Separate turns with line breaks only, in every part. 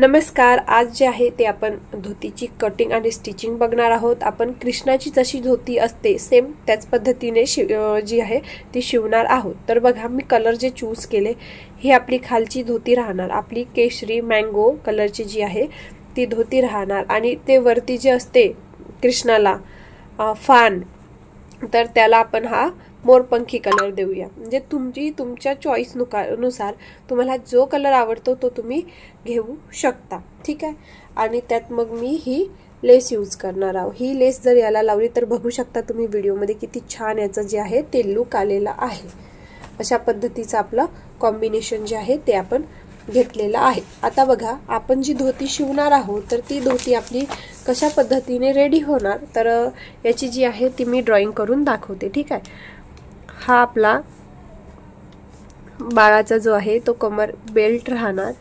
नमस्कार, आज जे आहे ते आपण धोतीची कटिंग आणि स्टिचिंग बघणार आहोत। आपण कृष्णाची जशी धोती असते सेम त्याच पद्धतीने जी आहे ती शिवणार आहोत। तर बघा मी कलर जे चूज केले ही आपली खालची धोती राहणार, आपली केशरी मँगो कलरची जी आहे ती धोती राहणार आणि ते वरती जे असते कृष्णाला फान तर त्याला आपण हा मोरपंखी कलर देऊया। म्हणजे तुमच्या चॉईस नुसार तुम्हाला जो कलर आवडतो तो तुम्ही घेऊ शकता, ठीक आहे। आणि त्यात मग मी ही लेस यूज करणार आहोत। ही लेस जर याला लावली तर बघू शकता तुम्ही व्हिडिओ मध्ये किती छान याचं जे आहे ते लुक आलेला आहे। अशा पद्धतीचं आपलं कॉम्बिनेशन जे आहे ते आपण घेतलेला आहे। आता बघा आपण जी धोती शिवणार आहोत तर ती धोती आपली कशा पद्धतीने रेडी होणार तर याची जी आहे ती मी ड्रॉइंग करून दाखवते, ठीक आहे। हा आपला बाळाचा जो आहे तो कमर बेल्ट राहणार,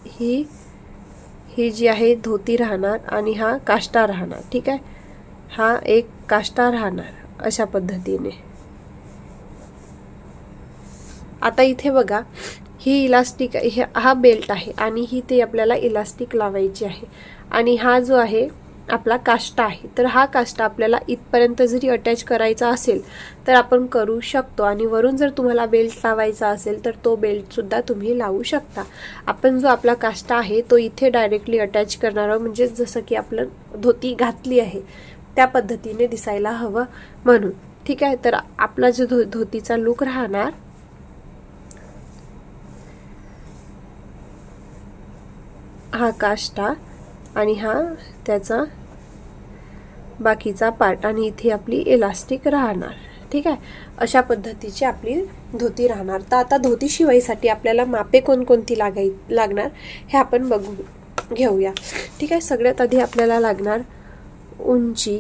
ही जी आहे धोती राहणार आणि हा काष्टा राहणार, ठीक आहे। हा एक काष्टा राहणार अशा पद्धतीने। आता इथे बघा ही इलास्टिक हा बेल्ट आहे आणि ही ते आपल्याला इलास्टिक लावायची आहे आणि हा जो आहे आपला काष्टा आहे तर हा काष्टा आपल्याला इथपर्यंत जरी अटॅच करायचा असेल तर आपण करू शकतो आणि वरून जर तुम्हाला बेल्ट लावायचा असेल तर तो बेल्ट सुद्धा तुम्ही लावू शकता। आपण जो आपला काष्टा आहे तो इथे डायरेक्टली अटॅच करणार आहोत, म्हणजे जसं की आपण धोती घातली आहे त्या पद्धतीने दिसायला हवं म्हणून, ठीक आहे। तर आपला जो धोतीचा लुक राहणार हा काष्टा आणि हा त्याचा बाकीचा पार्ट आणि इथे आपली इलास्टिक राहणार, ठीक आहे। अशा पद्धतीची आपली धोती राहणार। तर आता धोती शिवायसाठी आपल्याला मापे कोणकोणती लागणार हे आपण घेऊया, ठीक आहे। सगळ्यात आधी आपल्याला लागणार उंची,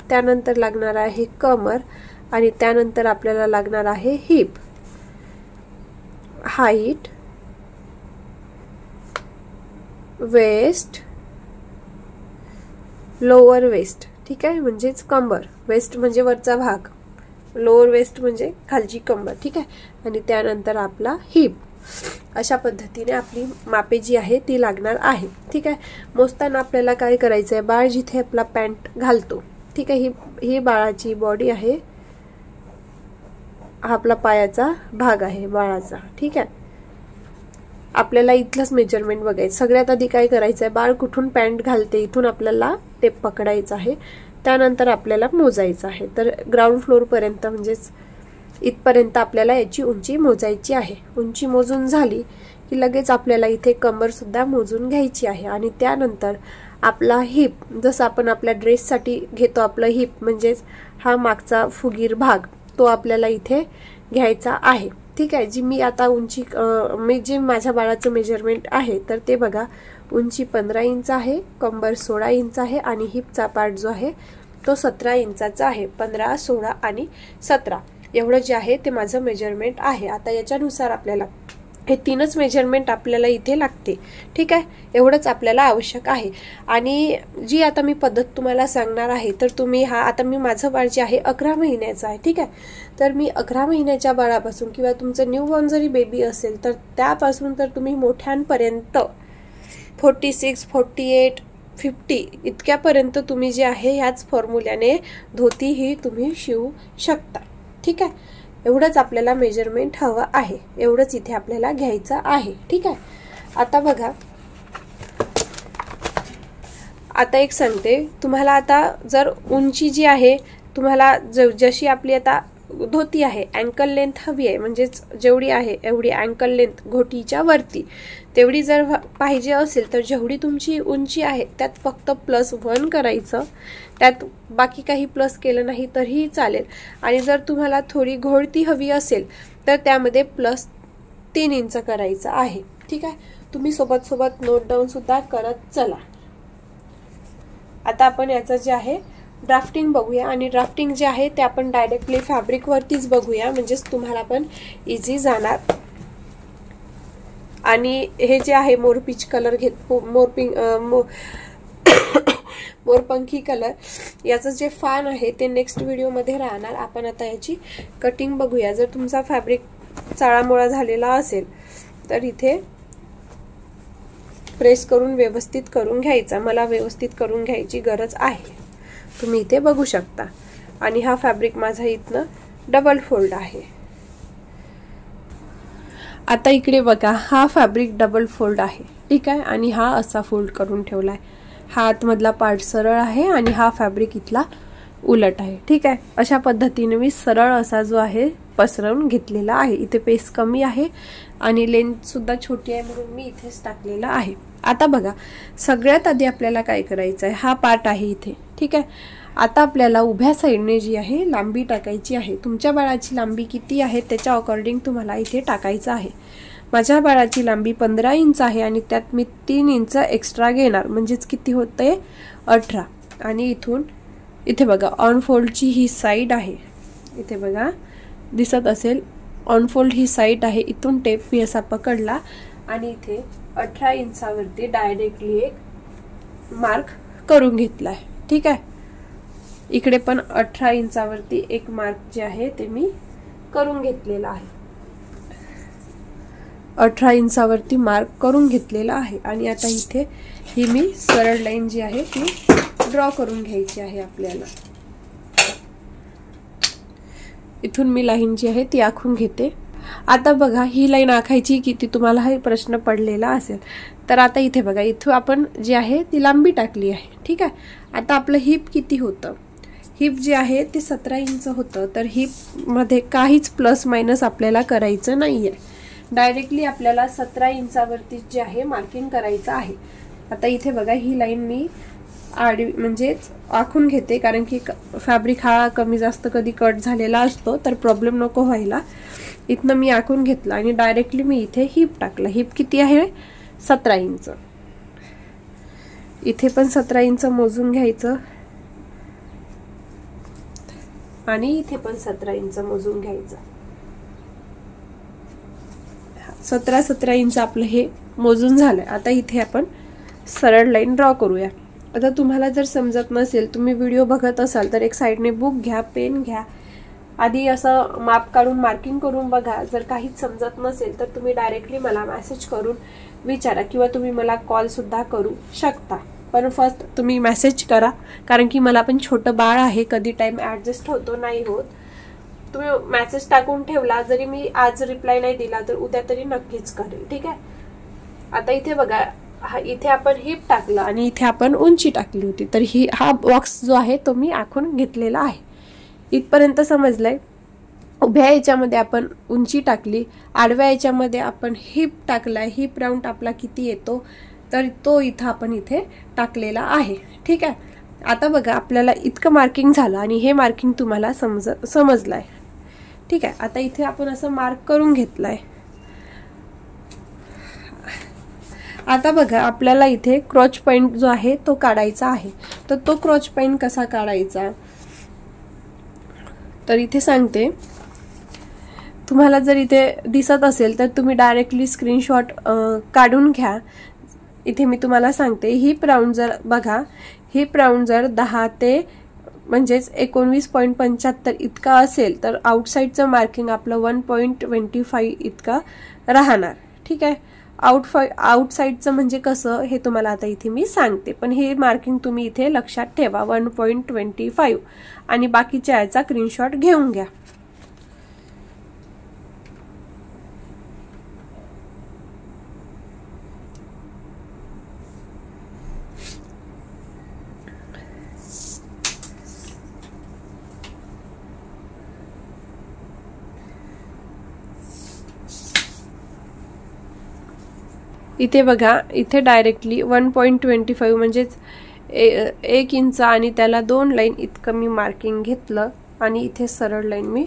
त्यानंतर लागणार आहे कमर आणि त्यानंतर आपल्याला लागणार आहे hip, height, waist, lower waist, ठीक आहे। म्हणजेच कंबर, वेस्ट म्हणजे वरचा भाग, लोअर वेस्ट म्हणजे खालची कंबर, ठीक आहे। आणि त्यानंतर आपला हिप। अशा पद्धतीने आपली मापे जी आहे ती लागणार आहे, ठीक आहे। मोजताना आपल्याला काय करायचं आहे, बाळ जिथे आपला पॅन्ट घालतो, ठीक आहे, ही बाळाची बॉडी आहे, हा आपला पायाचा भाग आहे बाळाचा, ठीक आहे। आपल्याला इथलंच मेजरमेंट बघायचं। सगळ्यात आधी काय करायचं आहे, बाळ कुठून पॅन्ट घालते इथून आपल्याला टेप पकडायचा आहे, त्यानंतर आपल्याला मोजायचं आहे। तर ग्राउंड फ्लोर पर्यंत म्हणजेच इथपर्यंत आपल्याला याची उंची मोजायची आहे। उंची मोजून झाली की लगेच आपल्याला इथे कंबर सुद्धा मोजून घ्यायची आहे आणि त्यानंतर आपला हिप, जसं आपण आपल्या ड्रेससाठी घेतो आपलं हिप म्हणजेच हा मागचा फुगीर भाग, तो आपल्याला इथे घ्यायचा आहे, ठीक आहे। जी मी आता उंची मी जे माझ्या बाळाचं मेजरमेंट आहे तर ते बघा, उंची 15 इंच आहे, कंबर 16 इंच आहे आणि हिपचा पार्ट जो आहे तो 17 इंचाचा आहे। 15, 16 आणि 17 एवढं जे आहे ते माझं मेजरमेंट आहे। आता याच्यानुसार आपल्याला हे तीनच मेजरमेंट आपल्याला इथे लागते, ठीक आहे। एवढंच आपल्याला आवश्यक आहे। आणि जी आता मी पद्धत तुम्हाला सांगणार आहे तर तुम्ही आता माझं बाळ जे आहे 11 महिन्याचं आहे, ठीक आहे। तर मी 11 महिन्याच्या बाळापासून किंवा तुमचं न्यूबॉर्न जरी बेबी असेल तर त्यापासून तर तुम्ही मोठ्यांपर्यंत 46, 48, 50 इतक्यापर्यंत तुम्ही जे आहे ह्याच फॉर्म्युल्याने धोती ही तुम्ही शिवू शकता, ठीक आहे। एवढंच आपल्याला मेजरमेंट हवं आहे, एवढंच इथे आपल्याला घ्यायचं आहे, ठीक आहे। आता बघा, आता एक सांगते तुम्हाला, आता जर उंची जी आहे तुम्हाला जशी आपली आता धोती आहे अँकल लेंथ हवी आहे, म्हणजेच जेवढी आहे एवढी अँकल लेंथ घोटीच्या वरती तेवढी जर पाहिजे असेल तर जेवढी तुमची उंची आहे त्यात फक्त +1 करायचं, त्यात बाकी काही प्लस केलं नाही तरीही चालेल। आणि जर तुम्हाला थोडी घोळती हवी असेल तर त्यामध्ये +3 इंच करायचं आहे, ठीक आहे। तुम्ही सोबत नोट डाऊन सुद्धा करत चला। आता आपण याचं जे आहे ड्राफ्टिंग बघूया आणि ड्राफ्टिंग जे आहे ते आपण डायरेक्टली फॅब्रिक वरतीच बघूया, म्हणजेच तुम्हाला पण इझी जाणार। आणि हे जे आहे मोरपीच कलर मोरपंखी कलर याचं जे फान आहे ते नेक्स्ट व्हिडिओ मध्ये राहणार। आपण आता याची कटिंग बघूया। जर तुमचा फॅब्रिक चाळामोळा झालेला असेल तर इथे प्रेस करून व्यवस्थित करून घ्यायचा. मला व्यवस्थित करून घ्यायची गरज आहे, तुम्ही इथे बघू शकता. आणि हा फॅब्रिक माझा इथनं डबल फोल्ड आहे. आता इकडे बघा, हा फॅब्रिक डबल फोल्ड आहे, ठीक आहे. आणि हा असा फोल्ड करून ठेवलाय. हा आतमधला पार्ट सरळ आहे आणि हा फॅब्रिक इथला उलट आहे, ठीक आहे. अशा पद्धतीने मी सरळ असा जो आहे पसरवून घेतलेला आहे. इथे पेस कमी आहे आणि लेंथ सुद्धा छोटी आहे म्हणून मी इथेच टाकलेला आहे. आता बघा, सगळ्यात आधी आपल्याला काय करायचं आहे, हा पार्ट आहे इथे, ठीक आहे. आता आपल्याला उभ्या साईडने जी आहे लांबी टाकायची आहे. तुमच्या बाळाची लांबी किती आहे त्याच्या अकॉर्डिंग तुम्हाला इथे टाकायचं आहे. माझ्या बाळाची लांबी 15 इंच आहे आणि त्यात मी 3 इंच एक्स्ट्रा घेणार, म्हणजेच किती होते 18. आणि इथून इथे बघा, ऑन फोल्डची ही साईड आहे, इथे बघा दिसत असेल, ऑन फोल्ड ही साईड आहे. इथून टेप मी असा पकडला आणि इथे 18 इंचावरती डायरेक्टली एक मार्क करून घेतलाय, ठीक आहे. इकडे पण 18 इंचावरती एक मार्क जे आहे ते मी करून घेतलेला आहे. 18 इंचावरती मार्क करून घेतलेला आहे. आणि आता इथे ही मी सरळ लाईन जी आहे ती ड्रॉ करून घ्यायची आहे आपल्याला. इथून मी लाईन जी आहे ती आखून घेते. आता बघा, ही लाईन आखायची किती, तुम्हाला हा प्रश्न पडलेला असेल. तर आता इथे बघा, इथं आपण जी आहे ती लांबी टाकली आहे, ठीक आहे. आता आपलं हिप किती होतं, हिप जे आहे ते 17 इंच होतं. तर हिप मध्ये काहीच प्लस मायनस आपल्याला करायचं नाहीये. डायरेक्टली आपल्याला 17 इंचावरती जे आहे मार्किंग करायचं आहे. आता इथे बघा, ही लाईन मी आडवी म्हणजेच आखून घेते, कारण की फॅब्रिक हा कमी जास्त कधी कट झालेला असतो तर प्रॉब्लेम नको व्हायला. इथनं मी आखून घेतलं आणि डायरेक्टली मी इथे हिप टाकला. हिप किती आहे 17 इंच. इथे पण 17 इंच मोजून घ्यायचं आणि इथे पण 17 इंच मोजून घ्यायचं. 17 इंच आपलं हे मोजून झालंय. आता इथे आपण सरळ लाईन ड्रॉ करूया. आता तुम्हाला जर समजत नसेल, तुम्ही व्हिडिओ बघत असाल तर एक साईडने बुक घ्या, पेन घ्या, आधी असं माप काढून मार्किंग करून बघा. जर काहीच समजत नसेल तर तुम्ही डायरेक्टली मला मेसेज करून विचारा किंवा तुम्ही मला कॉल सुद्धा करू शकता. पण फर्स्ट तुम्ही मेसेज करा, कारण की मला पण छोटं बाळ आहे, कधी टाइम ऍडजस्ट होतो नाही होत. तुम्ही मेसेज टाकून ठेवला, जरी मी आज रिप्लाय नाही दिला तर उद्या तरी नक्कीच करेल, ठीक आहे. आता इथे बघा, इथे आपण हिप टाकलं आणि इथे आपण उंची टाकली होती. तर हा बॉक्स जो आहे तो मी आखून घेतलेला आहे. इथपर्यंत समजलंय. उभ्या याच्यामध्ये आपण उंची टाकली, आडव्या याच्यामध्ये आपण हिप टाकलाय. हिप राऊंड आपला किती येतो तर तो इथं आपण इथे टाकलेला आहे, ठीक आहे. आता बघा, आपल्याला इतकं मार्किंग झालं आणि हे मार्किंग तुम्हाला समजलंय, ठीक आहे. आता इथे आपण असं मार्क करून घेतलंय. आता बघा, आपल्याला इथे क्रॉच पॉइंट जो आहे तो काढायचा आहे. तर तो क्रॉच पॉइंट कसा काढायचा तर इथे सांगते. तुम्हाला जर इथे दिसत असेल तर तुम्ही डायरेक्टली स्क्रीनशॉट काढून घ्या. इथे मी तुम्हाला सांगते, हिप राऊंड जर बघा, हिप राऊंड जर 10 ते म्हणजेच 19.75 इतका असेल तर आउटसाइडचं मार्किंग आपलं 1.25 इतका राहणार, ठीक आहे. आउटसाइडचं म्हणजे कसं हे तुम्हाला आता इथे मी सांगते, पण हे मार्किंग तुम्ही इथे लक्षात ठेवा 1.25 आणि बाकीच्या याचा स्क्रीनशॉट घेऊन घ्या. इथे बघा, इथे डायरेक्टली 1.25 म्हणजेच 1 इंच आणि त्याला 2 लाईन इतकं मी मार्किंग घेतलं आणि इथे सरळ लाईन मी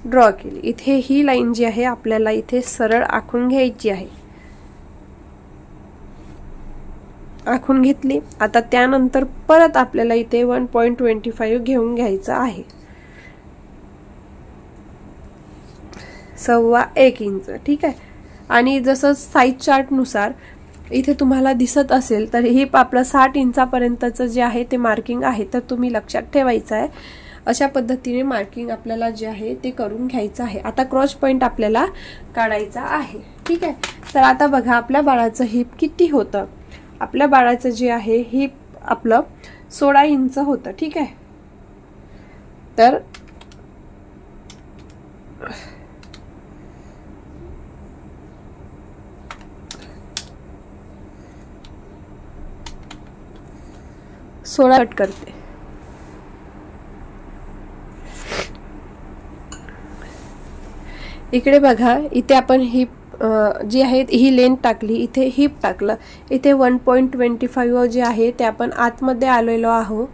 ड्रॉ केली. इथे ही लाईन जी आहे आपल्याला इथे सरळ आखून घ्यायची आहे. आखून घेतली. आता त्यानंतर परत आपल्याला इथे 1.25 घेऊन घ्यायचं आहे. 1.25 इंच, ठीक आहे. आणि जसं साईज चार्ट नुसार इथे तुम्हाला दिसत असेल तर हे आपलं 60 इंचापर्यंतचं जे आहे ते मार्किंग आहे, तर तुम्ही लक्षात ठेवायचं आहे. अशा पद्धतीने मार्किंग आपल्याला जे आहे ते करून घ्यायचं आहे. आता क्रॉच पॉइंट आपल्याला काढायचा आहे, ठीक आहे. तर आता बघा, आपल्या बाळाचं हिप किती होतं आपल्या बाळाचं जे आहे हिप आपलं 16 इंच होतं, ठीक आहे. तर सोळा कट करते. इकडे बघा, इथे आपण हिप जी आहे ही लेंथ टाकली, इथे हिप टाकलं, इथे 1.25 जे आहे ते आपण आतमध्ये आलेलो आहोत.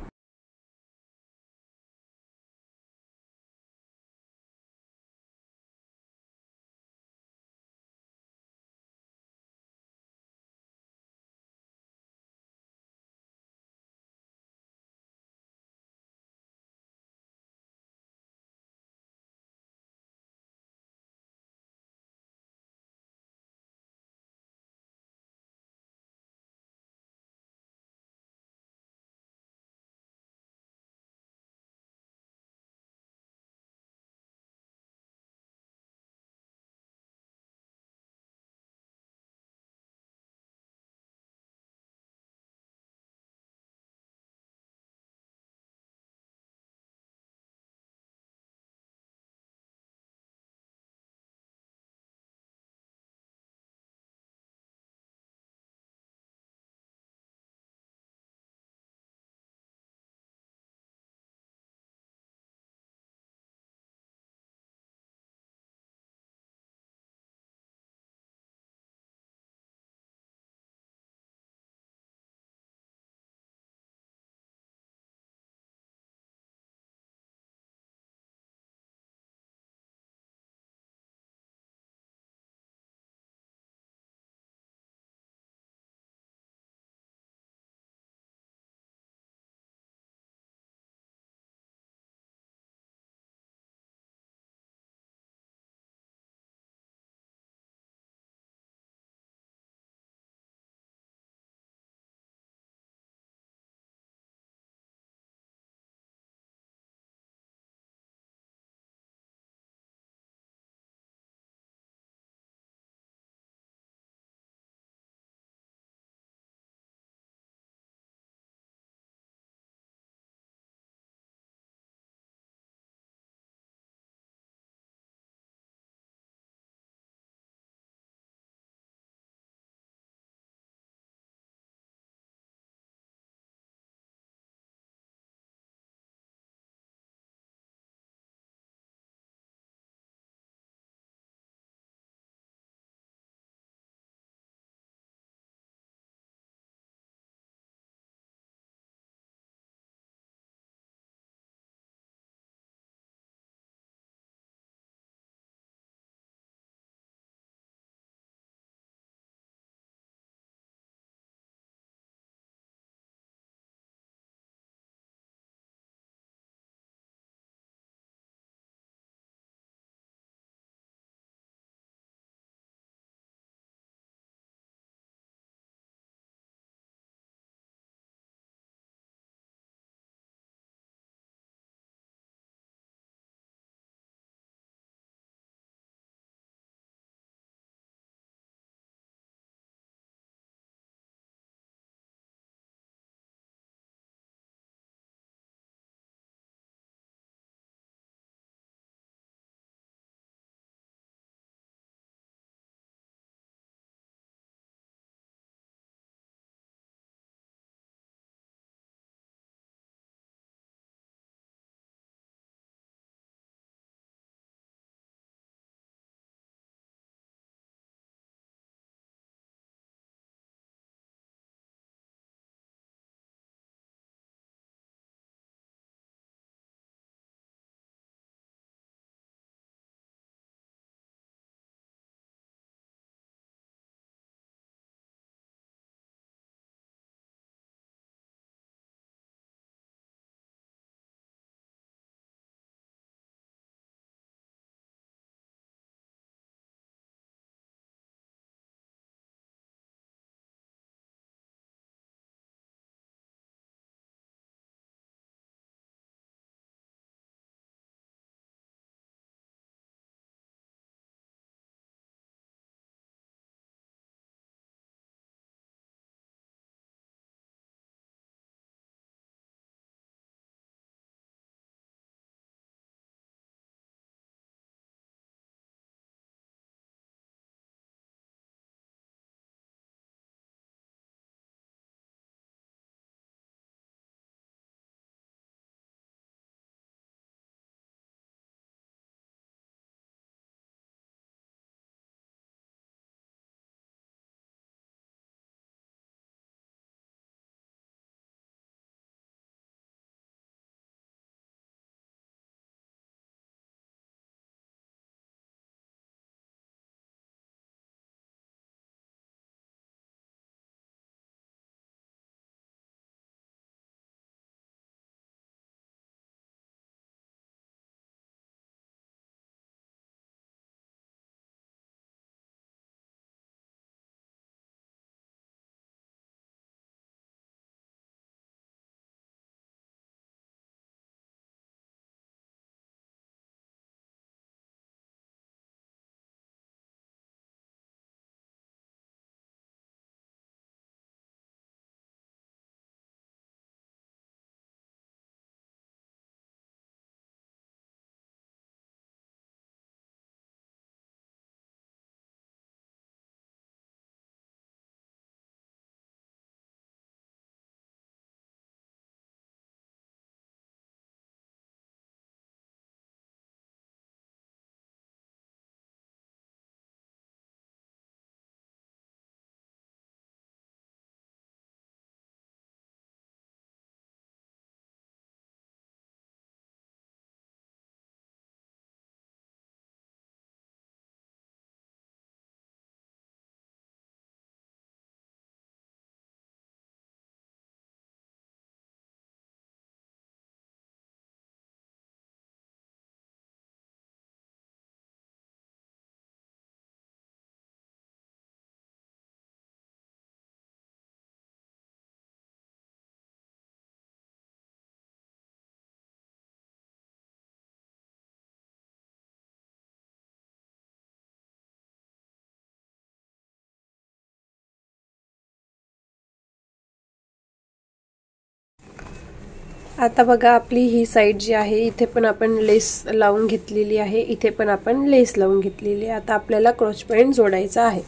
आता बघा आपली ही साइड जी आहे इथे पण आपण लेस लावून घेतलेली आहे, इथे पण आपण लेस लावून घेतलेली आहे। आता आपल्याला क्रॉच पॉइंट जोडायचा आहे।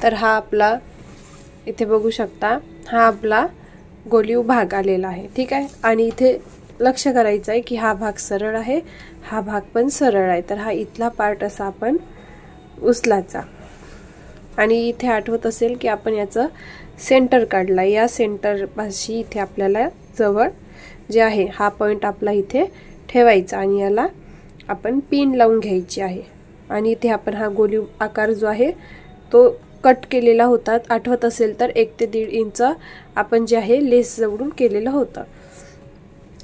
तर हा आपला इथे बघू शकता हा आपला गोलीव भाग आलेला आहे, ठीक आहे। आणि इथे लक्ष करायचं आहे की हा भाग सरळ आहे, हा भाग पण सरळ आहे। तर हा इथला पार्ट असा आपण उचलायचा आणि इथे आठवत असेल की आपण याचं सेंटर काढला, या सेंटर पाशी इथे आपल्याला जवळ जे आहे हा पॉइंट आपला इथे ठेवायचा आणि याला आपण पिन लावून घ्यायची आहे। आणि इथे आपण हा गोलीव आकार जो आहे तो कट केलेला होता, आठवत असेल तर 1 ते 1.5 इंच आपण जे आहे लेस जोडून केलेलं होतं,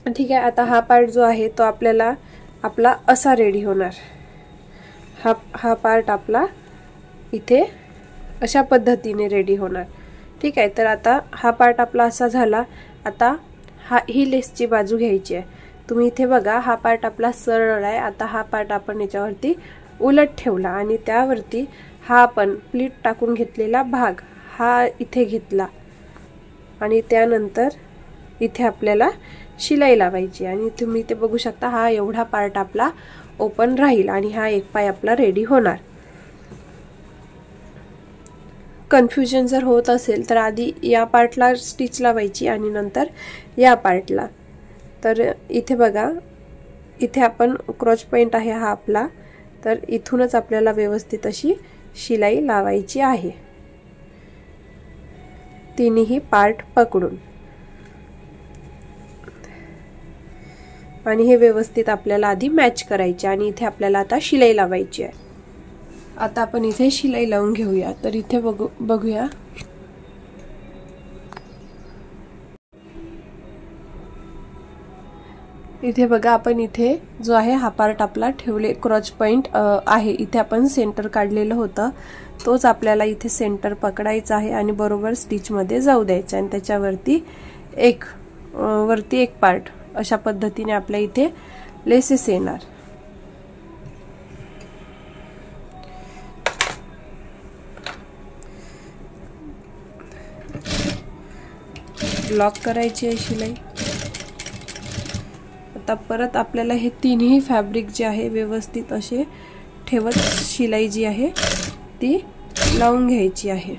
ठीक आहे। आता हा पार्ट जो आहे तो आपल्याला आपला असा रेडी होणार, हा पार्ट आपला इथे अशा पद्धतीने रेडी होणार, ठीक आहे। तर आता हा पार्ट आपला असा झाला। आता ही लेसची बाजू घ्यायची आहे। तुम्ही इथे बघा हा पार्ट आपला सरळ आहे। आता हा पार्ट आपण याच्यावरती उलट ठेवला आणि त्यावरती हा आपण प्लीट टाकून घेतलेला भाग हा इथे घेतला आणि त्यानंतर इथे आपल्याला शिलाई लावायची आणि तुम्ही इथे बघू शकता हा एवढा पार्ट आपला ओपन राहील आणि हा एक पाय आपला रेडी होणार। कन्फ्युजन जर होत असेल तर आधी या पार्टला स्टिच लावायची आणि नंतर या पार्टला। तर इथे बघा इथे आपण क्रॉच पॉइंट आहे हा आपला, तर इथूनच आपल्याला व्यवस्थित अशी शिलाई लावायची आहे तिन्ही पार्ट पकडून आणि हे व्यवस्थित आपल्याला आधी मॅच करायचे आणि इथे आपल्याला आता शिलाई लावायची आहे। आता आपण इथे शिलाई लावून घेऊया। तर इथे बघूया इथे बघा आपण इथे जो आहे हा पार्ट आपला ठेवले क्रॉच पॉइंट आहे, इथे आपण सेंटर काढलेलं होतं, तोच आपल्याला इथे सेंटर पकडायचा आहे आणि बरोबर स्टिच मध्ये जाऊ द्यायचा आणि त्याच्यावरती वरती एक पार्ट अशा पद्धतीने आपल्या इथे लेसेस येणार। लॉक करायची आहे शिलाई। आता परत आपल्याला हे तीनही फॅब्रिक जे आहे व्यवस्थित असे ठेवत शिलाई जी आहे ती लावून घ्यायची आहे।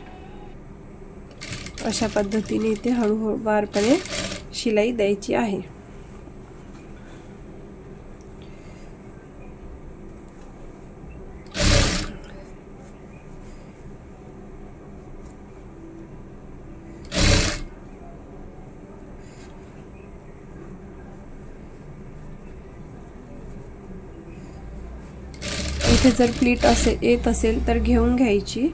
अशा पद्धतीने इथे हळूवारपणे शिलाई द्यायची आहे। इथे जर प्लीट येत असेल तर घेऊन घ्यायची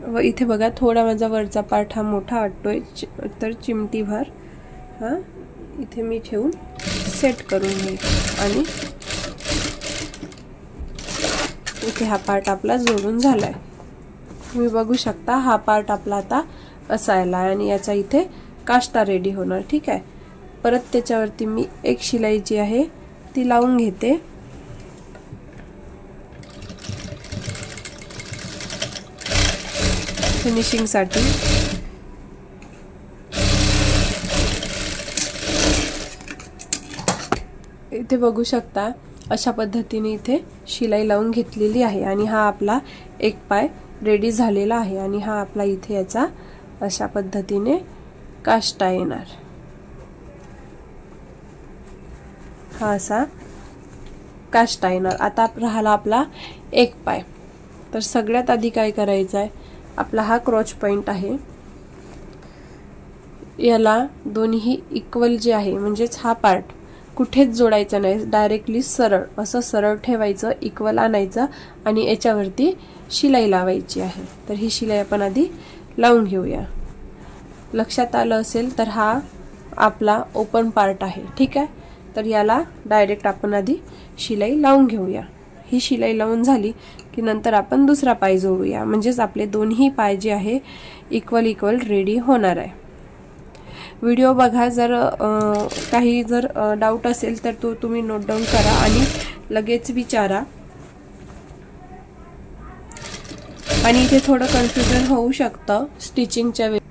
व इथे बघा थोडा माझा वरचा पार्ट हा मोठा वाटतोय, तर चिमटीभर हा इथे मी ठेवून सेट करून घेईन आणि इथे हा पार्ट आपला जोडून झालाय। तुम्ही बघू शकता हा पार्ट आपला आता असा आलाय आणि याचा इथे काष्टा रेडी होणार, ठीक आहे। परत त्याच्यावरती मी एक शिलाई जी आहे ती लावून घेते फिनिशिंग साठी। इथे बघू शकता अशा पद्धतीने इथे शिलाई लावून घेतलेली आहे आणि हा आपला एक पाय रेडी झालेला आहे आणि हा आपला इथे याचा अशा पद्धतीने काष्टा येणार। हा असा काष्टा येणार। आता राहिला आपला एक पाय। तर सगळ्यात आधी काय करायचं आहे, आपला हा क्रॉच पॉइंट आहे याला दोन्ही इक्वल जे आहे म्हणजेच हा पार्ट कुठेच जोडायचा नाही, डायरेक्टली सरळ असं सरळ ठेवायचं, इक्वल आणायचं आणि याच्यावरती शिलाई लावायची आहे। तर ही शिलाई आपण आधी लावून घेऊया। लक्षात आलं असेल तर हा आपला ओपन पार्ट आहे, ठीक आहे। तर याला डायरेक्ट आपण आधी शिलाई लावून घेऊया। ही शिलाई लावून झाली की नंतर आपण दुसरा पाय जोडूया, म्हणजेच आपले दोन्ही पाय जे आहे इक्वल रेडी होणार आहे। व्हिडिओ बघा, जर काही डाऊट असेल तर तो तुम्ही नोट डाऊन करा आणि लगेच विचारा। आणि इथे थोडं कन्फ्युजन होऊ शकतं स्टिचिंगच्या वेळी।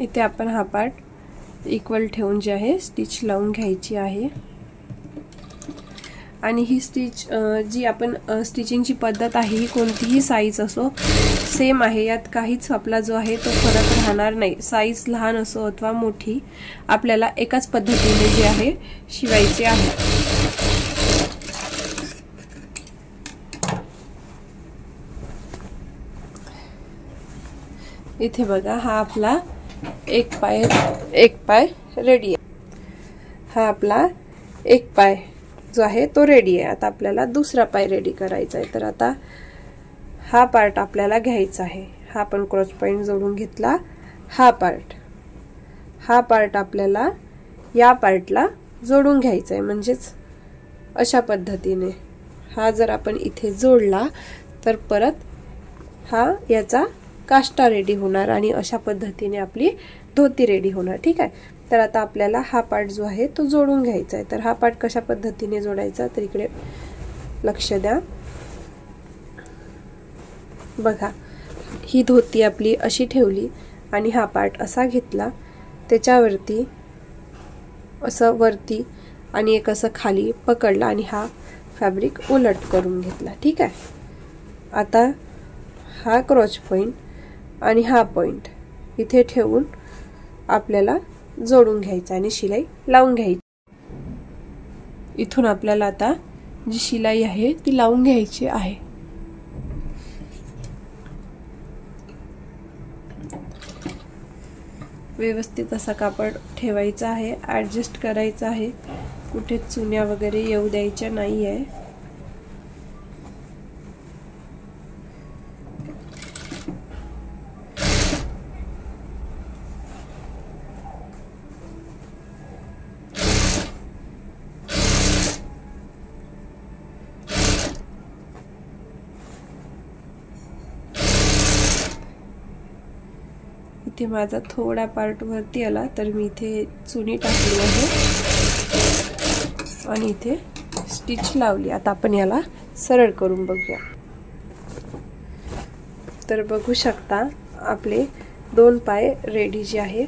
इथे आपण हा पार्ट इक्वल ठेवून जे आहे स्टिच लावून घ्यायची आहे। आणि ही स्टिच जी आपण स्टिचिंगची पद्धत आहे ही कोणतीही साईज असो सेम आहे, यात काहीच आपला जो आहे तो फरक राहणार नाही। साईज लहान असो अथवा मोठी आपल्याला एकाच पद्धतीने जे आहे शिवायचे आहे। इथे बघा हा आपला एक पाय रेडी आहे। हा आपला एक पाय जो आहे तो रेडी आहे। आता आपल्याला दुसरा पाय रेडी करायचा आहे। तर आता हा पार्ट आपल्याला घ्यायचा आहे। हा आपण क्रॉस पॉइंट जोडून घेतला। हा पार्ट आपल्याला या पार्टला जोडून घ्यायचा आहे। म्हणजेच अशा पद्धतीने हा जर आपण इथे जोडला तर परत हा याचा काष्टा रेडी होणार आणि अशा पद्धतीने आपली धोती रेडी होणार। ठीक आहे। तर आता आपल्याला हा पार्ट जो आहे तो जोडून घ्यायचा आहे। तर हा पार्ट कशा पद्धतीने जोडायचा तर इकडे लक्ष द्या। बघा ही धोती आपली अशी ठेवली आणि हा पार्ट असा घेतला, त्याच्यावरती असं वरती आणि एक असं खाली पकडला आणि हा फॅब्रिक उलट करून घेतला। ठीक आहे। आता हा क्रॉच पॉइंट आणि हा पॉइंट इथे ठेवून आपल्याला जोडून घ्यायचा आणि शिलाई लावून घ्यायची। इथून आपल्याला आता जी शिलाई आहे ती लावून घ्यायची आहे। व्यवस्थित असा कापड ठेवायचा आहे, ऍडजस्ट करायचा आहे, कुठे चुन्या वगैरे येऊ द्यायच्या नाहीये। इथे माझा थोडा पार्ट वरती आला तर मी इथे चुनी टाकली आहे आणि इथे स्टिच लावली। आता आपण याला सरळ करून बघूया। तर बघू शकता आपले दोन पाय रेडी जे आहे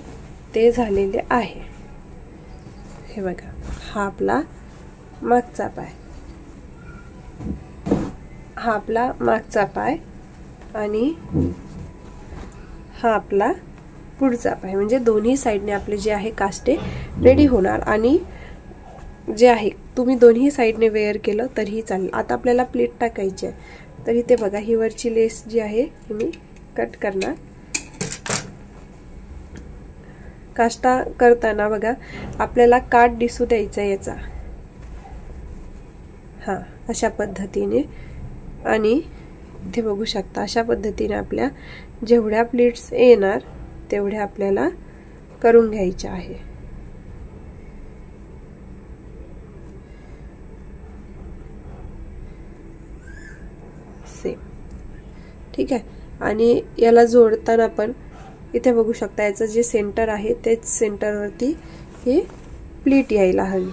ते झालेले आहे। हे बघा हा आपला मागचा पाय, हा आपला मागचा पाय आणि हा आपला पुढचा पाय, म्हणजे दोन्ही साइडने आपले जे आहे काष्टे रेडी होणार। आणि जे आहे तुम्ही दोन्ही साइडने वेअर केलं तरीही चालेल। आता आपल्याला प्लेट टाकायची आहे। तर इथे बघा ही वरची लेस जी आहे ही मी कट करणार। काष्टा करताना बघा आपल्याला काट दिसू द्यायचा याचा, हा अशा पद्धतीने। आणि इथे बघू शकता अशा पद्धतीने आपल्या जेवढ्या प्लेट्स येणार तेवढ्या आपल्याला करून घ्यायच्या आहे। सेम ठीक आहे। आणि याला जोडताना पण इथे बघू शकता याचं जे सेंटर आहे तेच सेंटरवरती ही प्लीट यायला हवी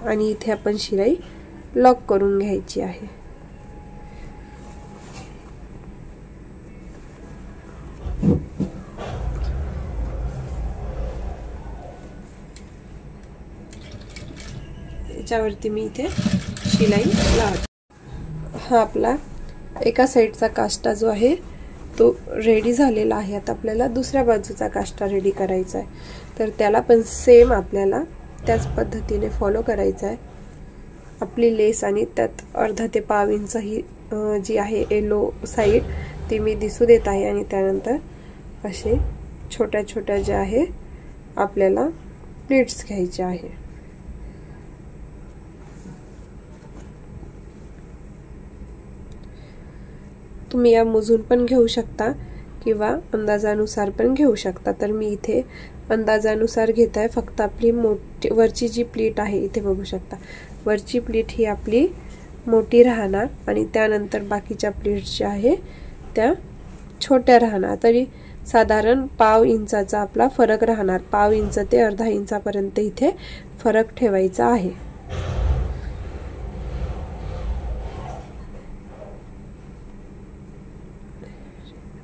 आणि इथे आपण शिलाई लॉक करून घ्यायची आहे। याच्यावरती मी इथे शिलाई लावते। हा आपला एका साइडचा काष्टा जो आहे तो रेडी झालेला आहे। आता आपल्याला दुसऱ्या बाजूचा काष्टा रेडी करायचा आहे। तर त्याला पण सेम आपल्याला त्याच पद्धतीने फॉलो करायचा आहे। आपली लेस आणि त्यात अर्धा ते पाव इंच ही जी आहे येलो साइड ती मी दिसू देत आहे आणि त्यानंतर असे छोट्या छोट्या ज्या आहे आपल्याला प्लेट्स घ्यायच्या आहे। तुम्ही या मोजून पण घेऊ शकता किंवा अंदाजानुसार पण घेऊ शकता। तर मी इथे अंदाजानुसार घेत आहे। फक्त आपली मोठी वरची जी प्लेट आहे इथे बघू शकता वरची प्लेट ही आपली मोठी राहणार आणि त्यानंतर बाकीच्या प्लेट्स ज्या आहे त्या छोट्या राहणार। तरी साधारण पाव इंचाचा आपला फरक राहणार। पाव इंच ते अर्धा इंचापर्यंत इथे फरक ठेवायचा आहे।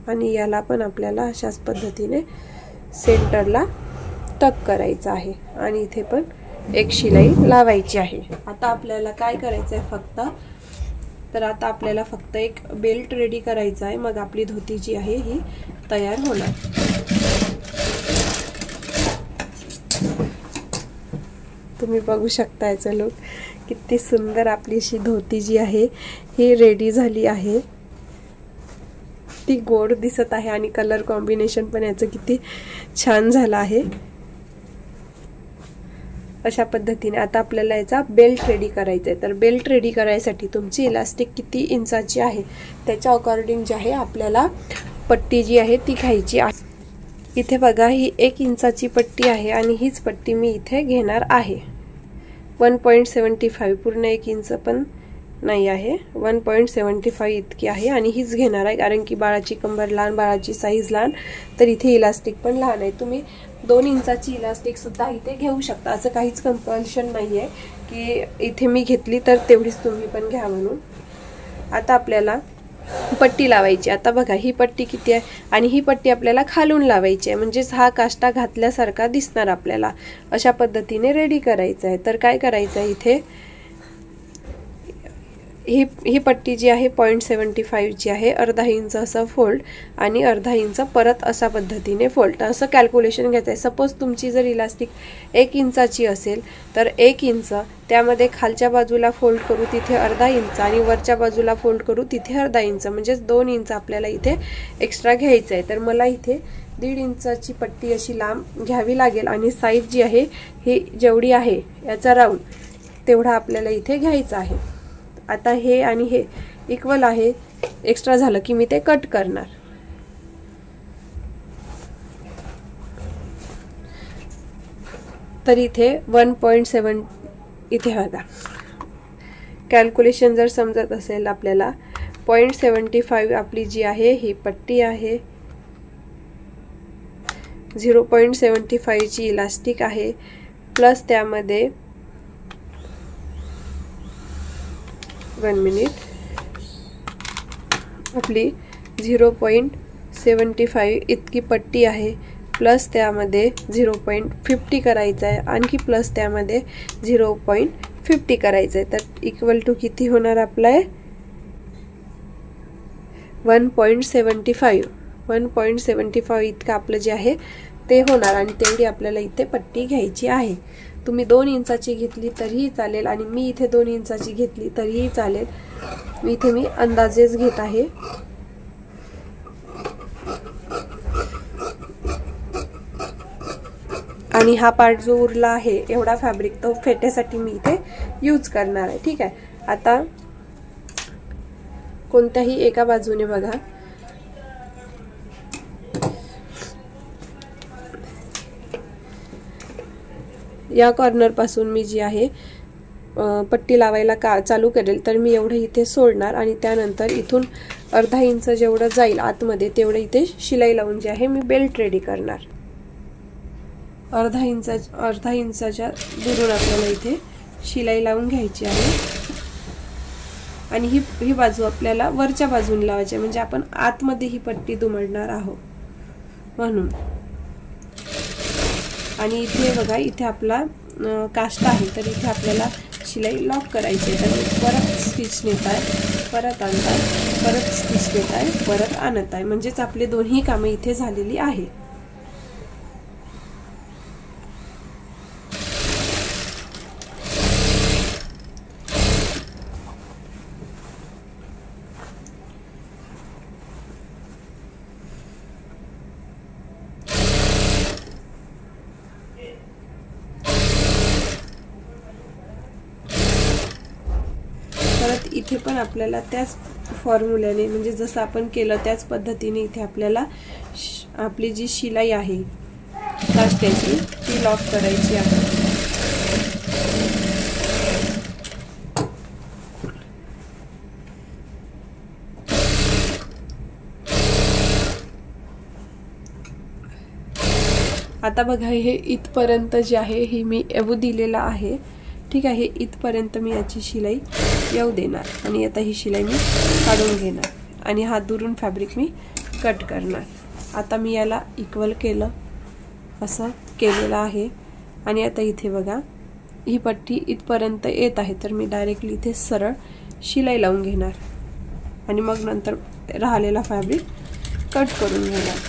आणि याला पण आपल्याला अशाच पद्धतीने सेंटरला टक करायचं आहे आणि इथे पण एक शिलाई लावायची आहे। आता आपल्याला काय करायचं आहे फक्त, तर आता आपल्याला फक्त एक बेल्ट रेडी करायचा आहे, मग आपली धोती जी आहे ही तयार होणार। तुम्ही बघू शकता याचा लुक किती सुंदर आपली अशी धोती जी आहे ही रेडी झाली आहे। ती गोड दिसत आहे आणि कलर कॉम्बिनेशन पण याचं किती छान झालं आहे। अशा पद्धतीने आता आपल्याला याचा बेल्ट रेडी करायचा आहे। तर बेल्ट रेडी करायसाठी तुमची इलास्टिक किती इंचाची आहे त्याच्या अकॉर्डिंग जे आहे आपल्याला पट्टी जी आहे ती घ्यायची आहे। इथे बघा ही 1 इंचाची पट्टी आहे आणि हीच पट्टी मी इथे घेणार आहे। 1.75 पूर्ण 1 इंच पण नाही आहे, 1.75 इतकी आहे आणि हीच घेणार आहे, कारण की बाळाची कंबर लहान, बाळाची साईज लहान, तर इथे इलास्टिक पण लहान आहे। तुम्ही 2 इंचाची इलास्टिक सुद्धा इथे घेऊ शकता, असं काहीच कंपल्शन नाहीये की इथे मी घेतली तर तेवढीच तुम्ही पण घ्या म्हणून। आता आपल्याला पट्टी लावायची। आता बघा ही पट्टी किती आहे आणि ही पट्टी आपल्याला खालून लावायची आहे, म्हणजे हा काष्टा घातल्यासारखा दिसणार आपल्याला। अशा पद्धतीने रेडी करायचं आहे। तर काय करायचं आहे इथे ही पट्टी जी आहे 0.75 ची आहे, अर्धा इंच असा फोल्ड आणि अर्धा इंच परत अशा पद्धतीने फोल्ड, असं कॅल्क्युलेशन घ्यायचं आहे। सपोज तुमची जर इलास्टिक 1 इंचाची असेल तर 1 इंच त्यामध्ये खालच्या बाजूला फोल्ड करू तिथे अर्धा इंच आणि वरच्या बाजूला फोल्ड करू तिथे अर्धा इंच, म्हणजे 2 इंच आपल्याला इथे एक्स्ट्रा घ्यायचं आहे। तर मला इथे 1.5 इंचाची पट्टी अशी लांब घ्यावी लागेल आणि साईज जी आहे ही जेवढी आहे याचा राऊंड तेवढा आपल्याला इथे घ्यायचा आहे। आता हे आणि हे इक्वल आहे, एक्स्ट्रा झालं की मी ते कट करणार। तर इथे 1.7 इथे बघा कॅल्क्युलेशन जर समजत असेल आपल्याला, 0.75 आपली जी आहे ही पट्टी आहे, 0.75 ची इलास्टिक आहे, प्लस त्यामध्ये 1 मिनिट आपली 0.75 इतकी पट्टी आहे, प्लस त्यामध्ये 0.50 करायचं आहे, आणखी प्लस त्यामध्ये 0.50 करायचं आहे। तर इक्वल टू किती होणार आपलं 1.75 इतकं आपलं जे आहे ते होणार आणि तेवढी आपल्याला इथे पट्टी घ्यायची आहे। तुम्ही 2 इंचाची घेतली तरीही चालेल आणि मी इथे 2 इंचाची घेतली तरीही चालेल, इथे मी अंदाजेच घेत आहे। आणि हा पार्ट जो उरला आहे एवढा फॅब्रिक तो फेट्यासाठी मी इथे यूज करणार आहे। ठीक आहे, आता कोणत्याही एका बाजूने बघा या कॉर्नर पासून मी जी आहे पट्टी लावायला चालू करेल, तर मी एवढं इथे सोडणार आणि त्यानंतर इथून अर्धा इंच जेवढं जाईल आतमध्ये तेवढं इथे शिलाई लावून जे आहे मी बेल्ट रेडी करणार। अर्धा इंचाच्या दुरून आपल्याला इथे शिलाई लावून घ्यायची आहे आणि ही बाजू आपल्याला वरच्या बाजूने लावायची आहे, म्हणजे आपण आतमध्ये ही पट्टी दुमडणार आहोत म्हणून। आणि इथे बघा इथे आपला काष्टा आहे, तर इथे आपल्याला शिलाई लॉक करायची आहे। तर परत स्टिच नेत आहे, परत आणत आहे, परत स्टिच नेत आहे, परत आणत आहे, म्हणजेच आपले दोन्ही कामे इथे झालेली आहे। इथे पण आपल्याला त्याच फॉर्म्युल्याने, म्हणजे जसं आपण केलं त्याच पद्धतीने इथे आपल्याला आपली जी शिलाई आहे काष्टाची ती लॉक करायची आहे। आता बघा हे इथपर्यंत जे आहे ही मी येऊ दिलेला आहे। ठीक आहे, इथपर्यंत मी याची शिलाई येऊ देणार आणि आता ही शिलाई मी काढून घेणार आणि हा दुरून फॅब्रिक मी कट करणार। आता मी याला इक्वल केलं असं केलेलं आहे। आणि आता इथे बघा ही पट्टी इथपर्यंत येत आहे, तर मी डायरेक्टली इथे सरळ शिलाई लावून घेणार आणि मग नंतर राहिलेला फॅब्रिक कट करून घेणार।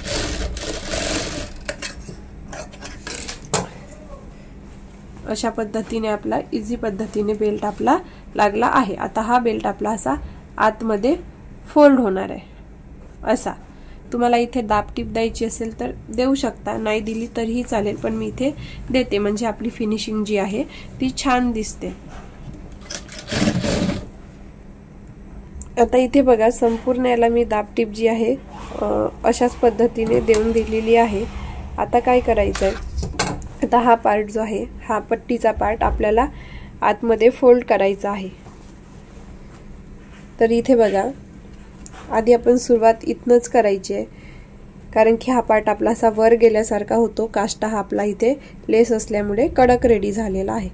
अशा पद्धतीने आपला इझी पद्धतीने बेल्ट आपला लागला आहे। आता हा बेल्ट आपला असा आतमध्ये फोल्ड होणार आहे असा। तुम्हाला इथे दाबटीप द्यायची असेल तर देऊ शकता, नाही दिली तरीही चालेल, पण मी इथे देते म्हणजे आपली फिनिशिंग जी आहे ती छान दिसते। आता इथे बघा संपूर्ण याला मी दाबटीप जी आहे अशाच पद्धतीने देऊन दिलेली आहे। आता काय करायचं आहे, आता हा पार्ट जो आहे हा पट्टीचा पार्ट आपल्याला आतमध्ये फोल्ड करायचा आहे। तर इथे बघा आधी आपण सुरुवात इथनच करायची आहे, कारण की हा पार्ट आपला असा वर गेल्यासारखा होतो। काष्टा हा आपला इथे लेस असल्यामुळे कडक रेडी झालेला आहे।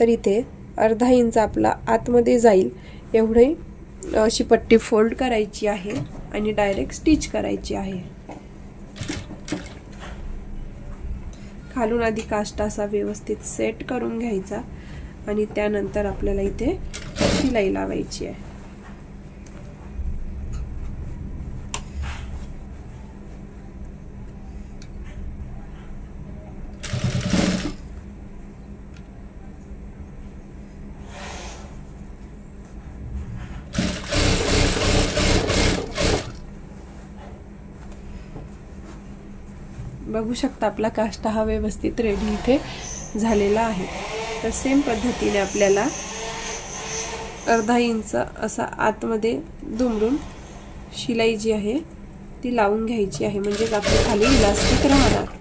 तर इथे अर्धा इंच आपला आतमध्ये जाईल एवढी अशी पट्टी फोल्ड करायची आहे आणि डायरेक्ट स्टिच करायची आहे। खालून आधी काष्टा असा व्यवस्थित सेट करून घ्यायचा आणि त्यानंतर आपल्याला इथे शिलाई लावायची आहे। बघू शकता आपला काष्टा हा व्यवस्थित रेडी इथे झालेला आहे। तर सेम पद्धतीने आपल्याला अर्धा इंच असा आतमध्ये दुमडून शिलाई जी आहे ती लावून घ्यायची आहे, म्हणजे आपल्या खाली इलास्टिक राहणार।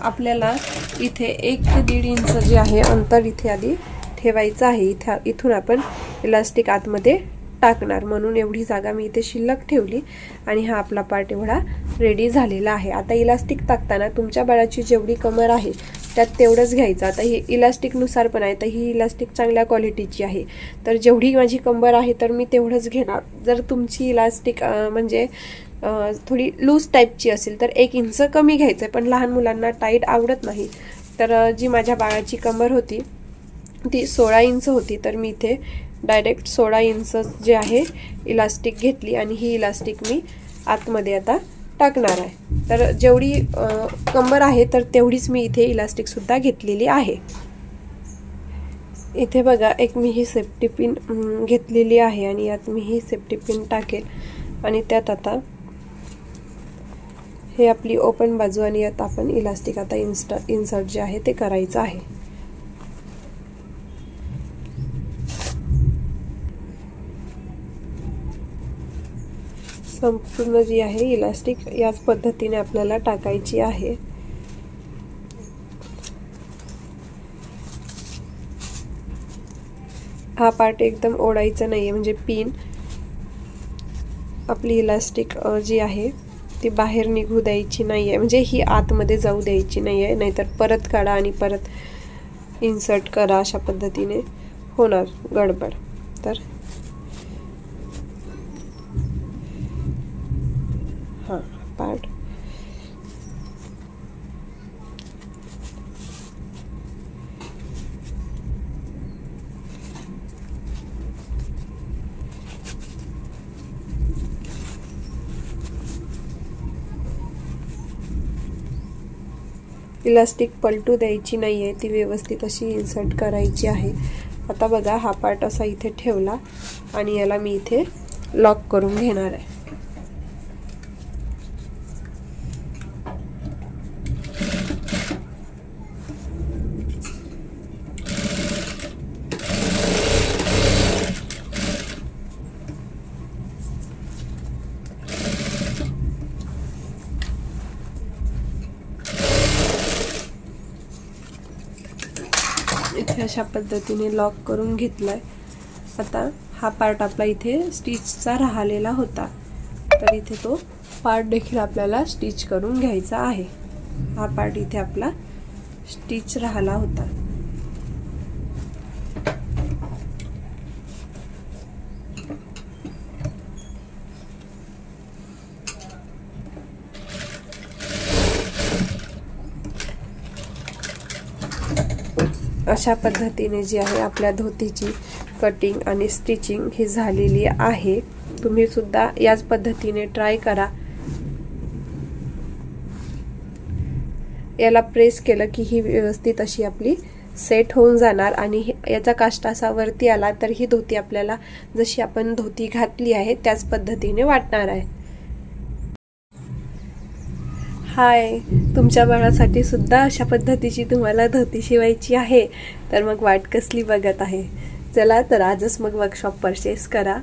आपल्याला इथे 1 ते 1.5 इंच जे आहे अंतर इथे आधी ठेवायचं आहे। इथून आपण इलास्टिक आतमध्ये टाकणार, म्हणून एवढी जागा मी इथे शिल्लक ठेवली आणि हा आपला पार्ट एवढा रेडी झालेला आहे। आता इलास्टिक टाकताना तुमच्या बाळाची जेवढी कमर आहे त्यात तेवढंच घ्यायचं। आता ही इलास्टिक नुसार पण आहे, तर ही इलास्टिक चांगल्या क्वालिटीची आहे, तर जेवढी माझी कंबर आहे तर मी तेवढंच घेणार। जर तुमची इलास्टिक म्हणजे थोडी लूज टाईपची असेल तर 1 इंच कमी घ्यायचं, पण लहान मुलांना टाईट आवडत नाही। तर जी माझ्या बाळाची कंबर होती ती 16 इंच होती, तर मी इथे डायरेक्ट 16 इंच जे आहे इलास्टिक घेतली आणि ही इलास्टिक मी आतमध्ये आता टाकणार आहे। तर जेवढी कंबर आहे तर तेवढीच मी इथे इलास्टिक सुद्धा घेतलेली आहे। इथे बघा एक मी ही सेफ्टी पिन घेतलेली आहे आणि यात मी ही सेफ्टी पिन टाकेल आणि त्यात आता हे आपली ओपन बाजू आणि यात आपण इलास्टिक आता इन्सर्ट जे आहे ते करायचं आहे। संपूर्ण जी आहे इलास्टिक याच पद्धतीने आपल्याला टाकायची आहे। हा पार्ट एकदम ओढायचा नाहीये, म्हणजे पिन आपली इलास्टिक जी आहे ती बाहेर निघू द्यायची नाहीये, म्हणजे ही आतमध्ये जाऊ द्यायची नाहीये, नाहीतर परत काढा आणि परत इन्सर्ट करा, अशा पद्धतीने होणार गडबड। तर हा पार्ट इलास्टिक पलटू द्यायची नाहीये, ती व्यवस्थित अशी इन्सर्ट करायची आहे आता बघा हा पार्ट असा इथे ठेवला आणि याला मी इथे लॉक करून घेणार आहे. इथे अशा पद्धतीने लॉक करून घेतलाय. आता हा पार्ट आपला इथे स्टिचचा राहिलेला होता, तर इथे तो पार्ट देखील आपल्याला स्टिच करून घ्यायचा आहे. हा पार्ट इथे आपला स्टिच राहिला होता. अशा पद्धतीने जी आहे आपल्या धोतीची कटिंग आणि स्टिचिंग ही झालेली आहे. तुम्ही सुद्धा याच पद्धतीने ट्राय करा. याला प्रेस केलं की ही व्यवस्थित अशी आपली सेट होऊन जाणार आणि याचा काष्टा असा वरती आला तर ही धोती आपल्याला जशी आपण धोती घातली आहे त्याच पद्धतीने वाटणार आहे. हाय, तुमच्या बाळासाठी सुद्धा अशा पद्धतीची तुम्हाला धोती शिवायची आहे तर मग वाट कसली बघत आहे. चला तर आजच मग वर्कशॉप परचेस करा.